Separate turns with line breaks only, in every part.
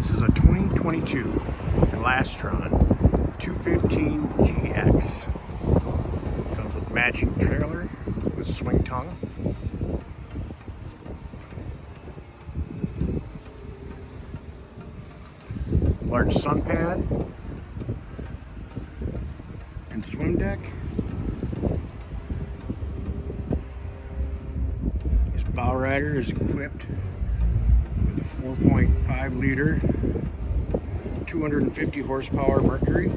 This is a 2022 Glastron 215GX. Comes with matching trailer with swing tongue. Large sun pad and swim deck. This bow rider is equipped with a 4.5 liter 250 horsepower Mercury.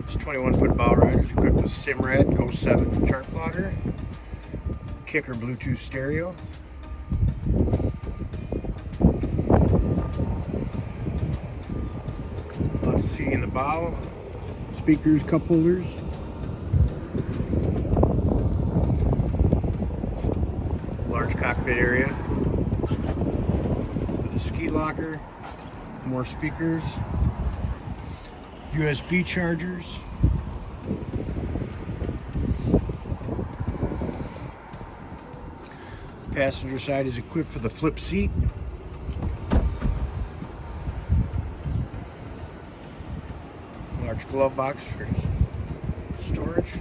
This 21-foot bow rider is equipped with Simrad Go 7 chart plotter, Kicker Bluetooth stereo, lots of seating in the bow, speakers, cup holders, large cockpit area with a ski locker, more speakers, USB chargers, passenger side is equipped with a flip seat, large glove box for storage,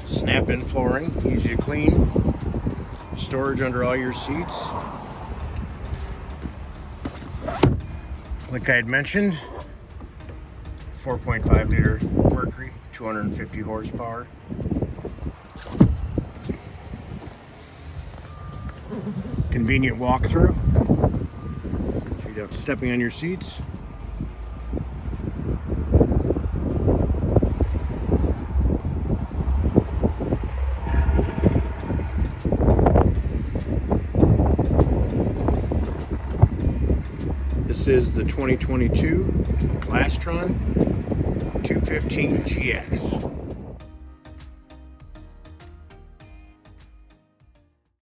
snap-in flooring, easy to clean, storage under all your seats. Like I had mentioned, 4.5 liter Mercury, 250 horsepower. Convenient walkthrough, so you don't have to stepping on your seats. This is the 2022 Glastron 215GX.